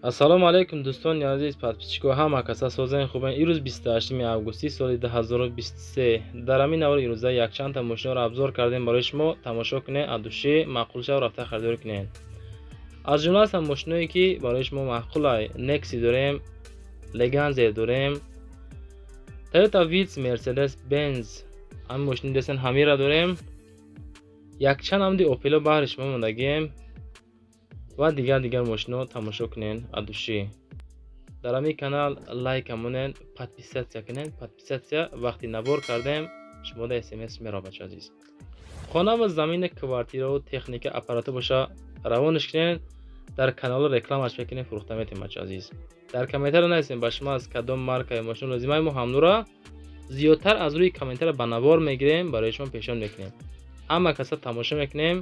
ассалому алайкум дӯстони азиз, подписчико ҳама каса созаи хубен. Ирӯз 28 августи соли 2023 дар ҳамин навори ирӯза якчандта мошинҳоро абзор кардем барои шумо тамошо кунед, адуши маъқул шав рафта харидорӣ кунед. аз ҷумла ҳастанд мошинҳое ки барои шумо маъқулай. Nexi дорем, Leganze дорем, Toyota Vitz, Mercedes Benz, ҳамин мошини дестен ҳамира дорем, якчанд ҳамди Opel баҳри шумо мондагием ва дигар мошинҳо тамошо кунед адуши. дар ҳамин канал лайк камонед, подписатсия кунед. Подписатсия вақти набор кардем шумо да смс меро бача азиз. хона ва замини квартирау техника аппарата боша равониш кунед. дар канал рекламаш мекунед, фурӯхта метем бача азиз. дар комментар нависем ба шумо аз кадом маркаи мошин лозимаи мо ҳамнура зиёдтар аз рӯи комментар ба навор мегирем, барои шумо пешон мекунем. ҳама каса тамошо мекунем,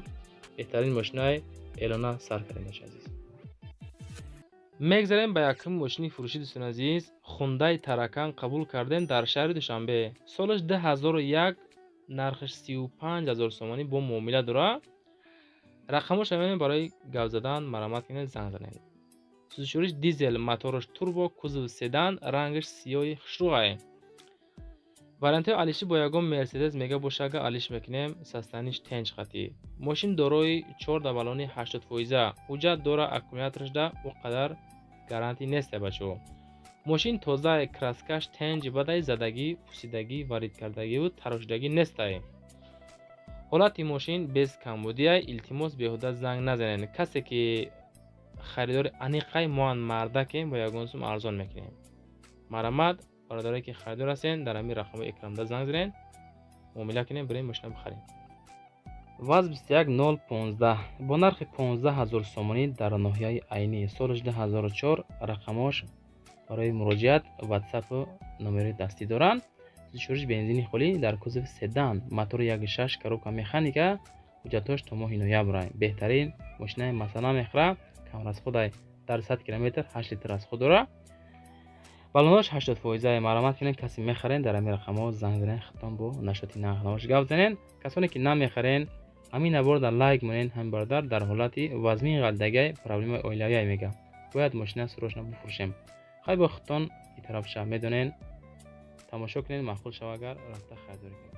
беҳтарин мошинҳои эълона сар кардем бача азиз. мегзарем ба якум мошини фурӯшӣ дӯстони азиз. Хундай Таракан қабул кардем дар шаҳри Душанбе. солаш 2001, нархаш 35000 сомонӣ бо муомила дора. рақамош ҳамин барои гап задан, марамат кунед, занг занед. сӯзишвориш дизел, мотораш турбо, кузов седан, рангаш сиёҳи хушрӯғай. вариантаи алиши бо ягон Мерседес мега бошага алиш мекунем, састаниш тенҷ хати. мошин дорои 4 давалони 80%. ҳуҷҷат дора, аккумулятораш да о қадар гарантӣ нест бачо. мошин тоза, краскаш тенҷ бадай, задагӣ, пусидагӣ, варид кардагиву тарошидагӣ нестай. ҳолати мошин без камбудия. илтимос беҳуда занг назанед. касе ки харидори аниқай моан мардакем бо ягон сум арзон мекунем. марамат бародаре ки харидор ҳастен, дар ҳамин рақамҳои экранда занг занед, муомила кунем, бирем мошина бихарем. ВАЗ 21015 бо нархи 15000 сомонӣ дар ноҳияи айнӣ. солаш 2004. рақамош барои муроҷиат ватсапу номери дастӣ доранд. сӯзишвориш бензини холӣ дар кузови седан, мотори 1.6, коробка механика. ҳуҷҷатош то моҳи ноябр. беҳтарин мошинаи масъала мехра, камразходай дар 100 км 8 литр аз худ дора. балонош 80%. марамат кунед, каси мехарен дар ҳамин рақамҳо занг занед, хатон бо нашоти нархнамош гап занед. касоне ки намехарен ҳамин навор дар лайк монед. ҳамин бародар дар ҳолати вазмин ғалдагай проблемаи оилавия мега. бояд мошина срочно бифурӯшем. хай бо хатон итараф ша медонед. тамошо кунед, маъқул шава агар рафта харидорӣ кунед.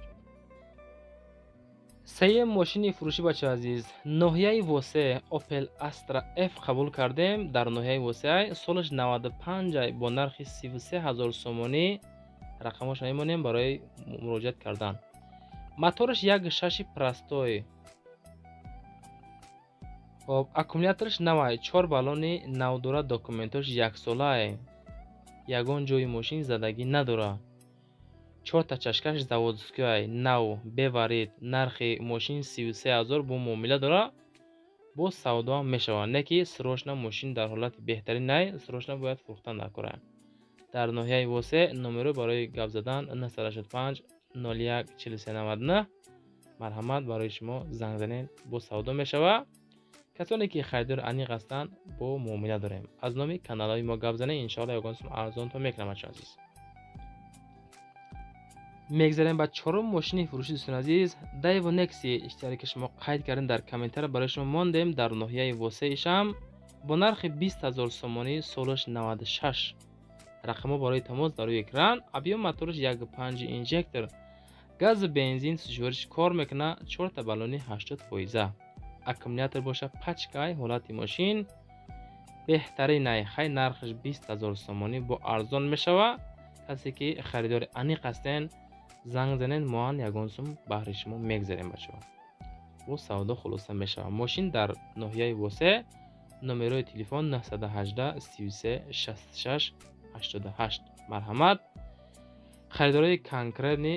сеюм мошини фурӯшӣ бача азиз. ноҳияи восе Opel Astra F қабул кардем дар ноҳияи восеай. солаш 95 бо нархи 33000 сомонӣ. рақамош мемонем барои муроҷиат кардан. мотораш 1.6 простой. аккумулятораш навай, 4 балони нав дора. документош яксолай. ягон ҷои мошин задагӣ надора. 4 та чашкаш заводскиай, нав, беварид. нархи мошин 33000 бо муомила дора. бо савдо мешавад. не ки срочно мошин дар ҳолати беҳтарин най, срочно бояд фурӯхтан дар кора. дар ноҳияи восе номеро барои гап задан 985 01 4399. марҳамат барои шумо занг занед, бо савдо мешавад. касоне ки харидори аниқ ҳастанд бо муомила дорем. аз номи каналҳои мо гап занед, иншоалло ягон сум арзонто мекунам бача азиз. мегзарем ба чорум мошини фурӯшӣ дӯстони азиз. Daewoo Nexi иштироки ки шумо қайд кардем дар комментар барои шумо мондем дар ноҳияи восеишам бо нархи 20000 сомонӣ. солаш 96. рақамҳо барои тамос дар рӯи экран. объём моториш 1.5 инжектор, газу бензин. сӯзишвориш кор мекуна, 4 та балони 80%. аккумулятор боша пачкай. ҳолати мошин беҳтаринай. хай нархаш 20000 сомонӣ бо арзон мешавад. касе ки харидори аниқ ҳастен, занг занед, моан ягон сум баҳри шумо мегзарем бачаҳо. бо савдо хулоса мешавад. мошин дар ноҳияи восе. номерои телефон 918 33 66 88. марҳамат. харидории конкретни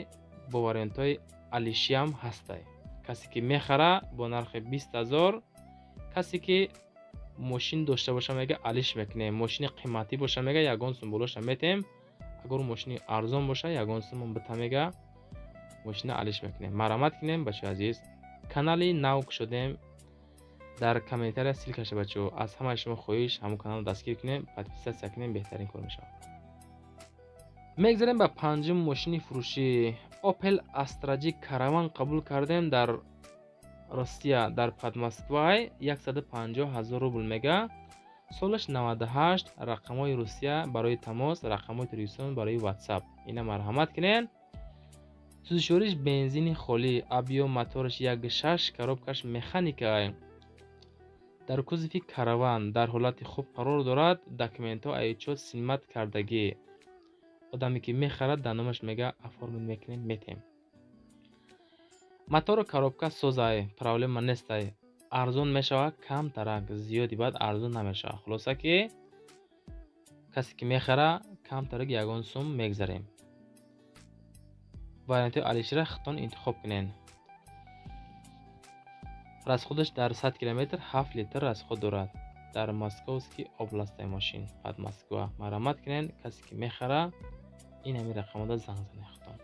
бо вариантҳои алишиам ҳастай. касе ки мехара бо нархи 20000, касе ки мошин дошта боша мега алиш мекунем. мошини қиматӣ боша мега ягон сум болоша метем. агар мошини арзон боша ягон сум бита мега мошина алиш мекунем. марамат кунем бачаҳои азиз. канали нав кушодем, дар комментария силкаша бачаҳо. аз ҳамаи шумо хоҳиш ҳамон канал дастгир кунем, подписатсия кунем, беҳтарин кор мешавад. мегзарем ба панҷум мошини фурӯшӣ. Opel Astra G Caravan қабул кардем дар Россия, дар Подмосквай. 150000 рубл мега. солаш 98 рақамҳои Русия барои тамос, рақамҳои телевизион барои WhatsApp. Ина марҳамат кинен. сӯзишвориш бензини холӣ, абиё моториш 1.6 коробкаш механикае. дар кузофи караван дар ҳолати хуб қарор дорад. документҳо айчот синмат кардагӣ. одаме ки мехарад дар номаш мега оформит мекунем метем. мотору коробка созай, проблема нестай. арзон мешава, кам тарак, зиёди баъд арзон намешава. хулоса ки касе ки мехара кам тарак ягон сум мегзарем. варианти алишра хитон интихоб кунен. расходаш дар 100 километр 7 литр расход дорад. дар Московский областаи машин под Москва. марҳамат кунен, касе ки мехара ин ҳамин рақамода занг занед хитон.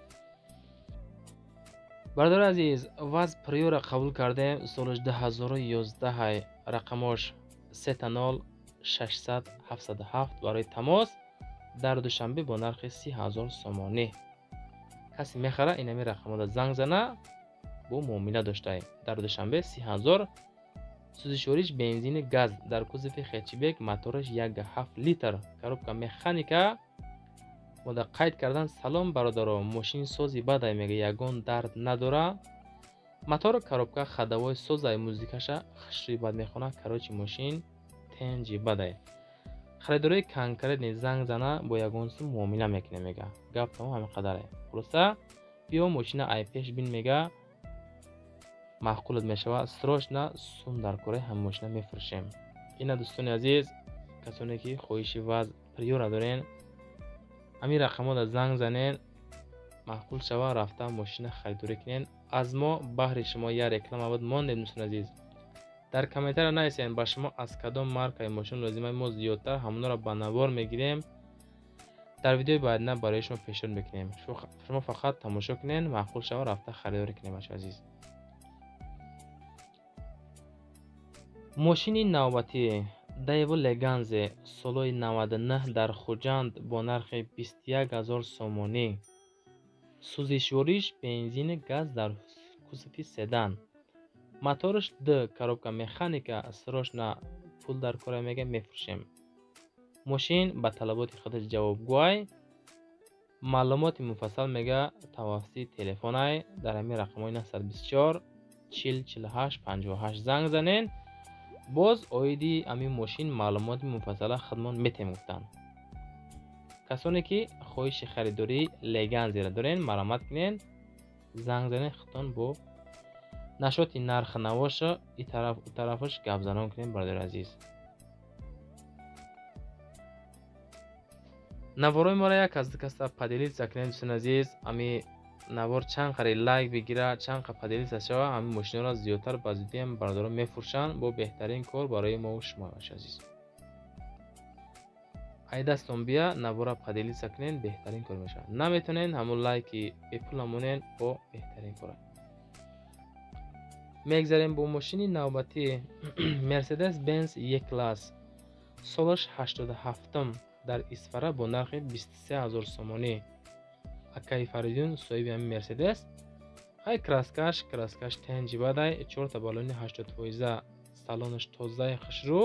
бародари азиз, ваз приёра қабул кардем солаш 2011. рақамош 30 600 707 барои тамос дар душанбе бо нархи 30,000 сомонӣ. касе мехара ин ҳамин рақамода занг зана, бо муомила доштаи. дар душанбе 30,000. сӯзишвориш бензини газ дар кузофи хечбек, мотораш 1.7 литр, коробка механика. мода қайд кардан: салом бародаро, мошин сози бадай, мега ягон дард надора. мотор коробка хадавой созай, музикаша хушрӯи бад мехона, карочи мошин тенҷи бадай. харидории конкретни занг зана, бо ягон сум муомила мекунем мега. гап тамом, ҳамин қадаре. хулоса биё мошина ай пеш бин мега маъқулат мешава. срочно сум дар кораи ҳамин мошина мефурӯшем. ина дӯстони азиз, касоне ки хоҳиши ваз приёра дорен, ҳамин рақамода занг занен, маъқул шава рафта мошина харидорӣ кунен. аз мо баҳри шумо я реклама буд мондем. дӯстони азиз, дар комментария нависен ба шумо аз кадом маркаи мошин лозимаи мо зиёдтар, ҳамонро ба навор мегирем, дар видеои баъдина барои шумо пешниҳод мекунем. шумо фақат тамошо кунен, маъқул шава рафта харидорӣ кунем. бачаҳои азиз, мошини навбатӣ Daewoo Leganze солои 99 дар Хуҷанд бо нархи 21,000 сомонӣ. сӯзишвориш бензини газ дар кузофи седан. моториш д, коробка механика, срочно пул дар кора мега мефурӯшем. мошин ба талаботи худаш ҷавобгӯай. маълумоти муфассал мега тавассути телефонай дар ҳамин рақамҳои 924 40 48 58 занг занен. боз оиди ҳамин мошин маълумоти муфассала хидмат метем гуфтанд. касоне ки хоҳиши харидории Leganze-ро дорен, марҳамат кунен, занг занен хитон бо нашоти нархи навоша и тарафаш гапзанон кунем. бародари азиз, наворои моро як аз каста паделитса кунем. дӯстони азиз, ами навор чанд қари лайк бигира, чанд қа паделитса шава, ҳамин мошинҳоро зиёдтар ба зудиям бародарон мефурӯшанд бо беҳтарин кор барои мо шумо. бачаҳои азиз, ай дастон бия навора паделитса кунен, беҳтарин кор мешавад. наметонен ҳамон лайки бепула монен, бо беҳтарин кора. мегзарем бо мошини навбатӣ Mercedes Benz E-Class солаш 87 дар Исфара бо нархи 23,000 сомонӣ. акаи Фаридун соҳиби ҳамин Mercedes. ай краскаш тенҷи бадай, 4 та балони 80 фоиза, салонаш тозаи хушрӯ,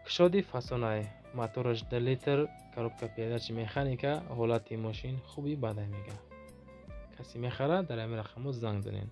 кушоди фасонай, мотораш 2 литр, коробка передачи механика, ҳолати мошин хуби бадай мега. касе мехара дар ҳамин рақамҳо занг занен.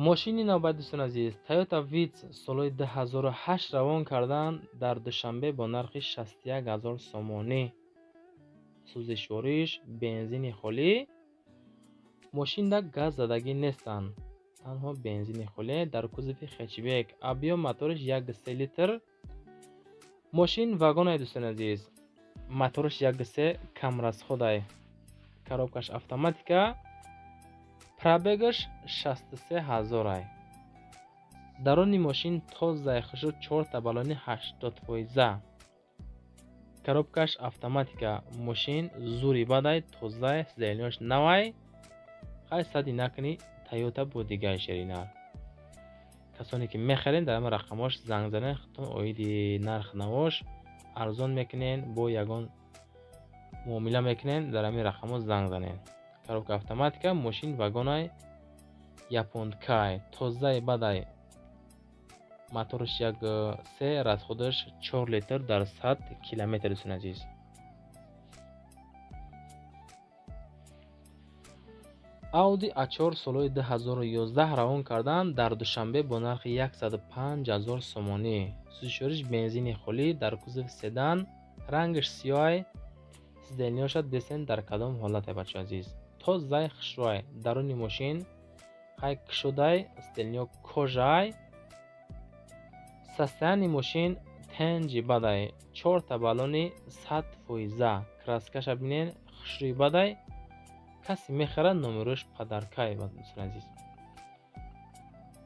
мошини навбат дӯстони азиз, Toyota Vitz солои 2008 равон кардан дар душанбе бо нархи 61,000 сомонӣ. сӯзишвориш бензини холӣ. мошинда газ задагӣ нестанд, танҳо бензини холӣ дар кузофи хэтчбек, абиё моториш 1.3 литр. мошин вагонай дӯстони азиз, моториш 1.3 камрасходай, коробкаш автоматика, пробегаш 63,000 ай. дарони мошин тозаи хушрӯ, 4 та балони 80 фоиза. коробкаш автоматика мошин зури бадай тоза сидаилиёш навай хай сади накни Toyota бо дигаи ширинар. касоне ки мехарен дар ҳама рақамош занг занен худтон оиди нарх навош арзон мекунен бо ягон муомила мекунен дар ҳамин рақамо занг занен. коробка автоматика мошин вагонай японкай тозаи бадай моторш як се расходаш 4 литр дар 100 километр дӯстон азиз. Audi A4 солои 2011 равон кардан дар душанбе бо нархи 105,000 сомонӣ. сӯзишвориш бензини хулӣ дар кузов седан, рангаш сиёҳ, сиденёшад десен дар кадом ҳолате бачо азиз. тозаи хушрӯй даруни мошин хай кушодай сиденё кожаи састаяни мошин тенҷи бадай 4 та балони 100%, краскаша бинен хушрӯи бадай каси мехара номерош падаркай дӯстон азиз.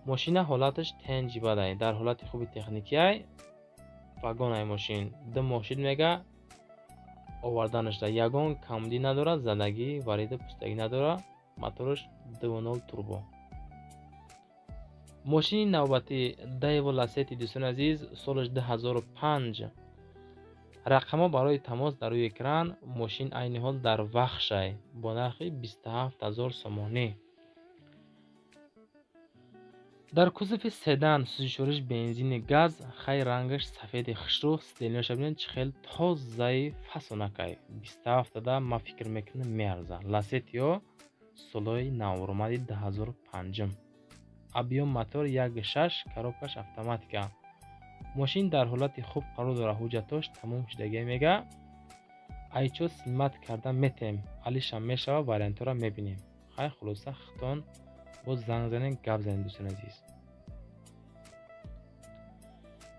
мошина ҳолаташ тенҷи бадай дар ҳолати хуби техникияй вагонай мошин ду мошин мега оварданашда ягон камдӣ надорад, задагӣ варида пустагӣ надорад, мотораш 2.0 турбо. мошини навбати Daewoo Lacetti дӯстон азиз солаш 2005. рақамо барои тамос дар рӯи экран. мошин айни ҳол дар вахшай бо нархи 27,000 сомонӣ. дар кузови седан сӯзишвориш бензини газ хай рангаш сафеди хушрӯ сиденёша бинен чихел тозаи фасонакай 27 да ма фикр мекунам меарза. Lacetti солои навбаромади 2005. объём мотор 1.6, коробкаш автоматика. мошин дар ҳолати хуб қарор дорад, ҳуҷҷатош тамом шудагӣ мега. айчо симат карда метем, алишам мешава, вариантора мебинем. хай хулоса хитон бо занг занен гап занен дӯстон азиз.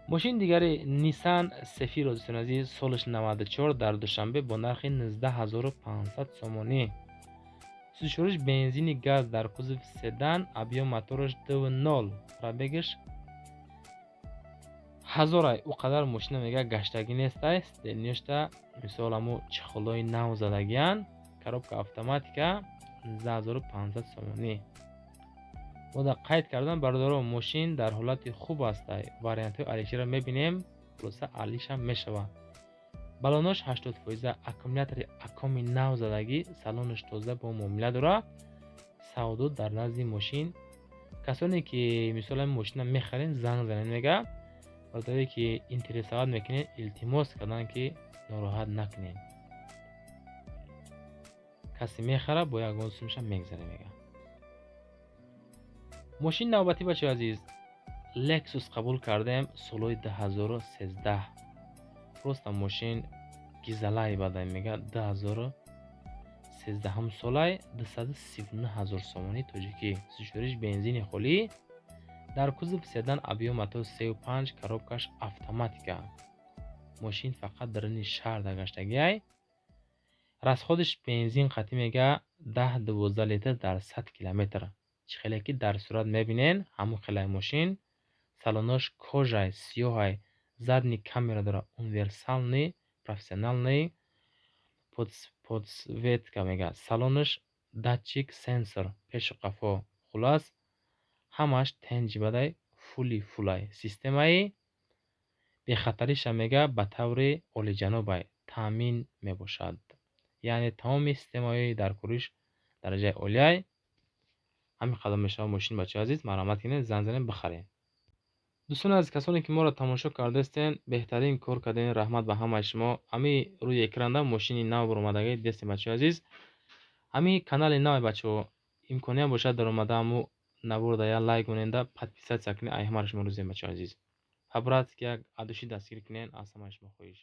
мошин дигари Nissan Sefiro дӯстон азиз солаш 94 дар душанбе бо нархи 19500 сомонӣ. сӯзишвориш бензини газ дар кузови седан, объём мотораш 2.0, пробегаш 1000 у қадар мошина мега гаштагӣ нестай, сиденёшта мисол ҳамо чихолои нав задагиян. коробка автоматика 19500 сомонӣ. бода қайд кардан бардоро мошин дар ҳолати хуб астай, вариантҳои алиширо мебинем, хулоса алишам мешава. балонош 80%, аккумулятори акоми нав задагӣ, салонаш тоза бо муомила дора. савдо дар назди мошин касоне ки мисолан мошина мехарен занг занен мега, бардоре ки интересоват мекунен илтимос кардан ки нороҳат накунен. каси мехара бо ягон сумша мегзаре мега. мошин навбатӣ бачаҳои азиз Lexus қабул кардем солои 2013. просто мошин гизалаи бадай мега 2013 солай 239,000 сомонӣ тоҷикӣ. сӯзишвориш бензини хулӣ дар кузов седан, объём мотор 3.5, коробкаш автоматика. мошин фақат даруни шаҳр дагаштагиай. расходиш бензин қатӣ мега 10-12 литр дар 100 километр. чихеле ки дар сурат мебинен ҳамон хелаи мошин. салонош кожай сиёҳай, задни камера дора, универсалный, профессиональный, подсветка мега. салонош датчик сенсор, пешу қафо, хулас ҳамаш тенҷи бадай фулай. системаи бехатариша мега ба таври олиҷанобай таъмин мебошад. яъне тамоми системаҳои даркуриш дараҷаи олияй. ҳамин қадар мешава мошин бачаҳои азиз. марҳамат кунед, занг занед бихаред. дӯстон азиз, касоне ки моро тамошо кардастен, беҳтарин кор карден. раҳмат ба ҳамаи шумо. ҳамин рӯи экранда мошини нав баромадаги дидестем бачаҳои азиз. ҳамин канали нав бачаҳо имконият бошад дар омада ҳамо навурда я лайк моненда подписатсия кунед. ай ҳамаро шумо рӯзем бачаҳои азиз. фабрат ки як адуши дастгирӣ кунен аз ҳамаи шумо хоҳиш.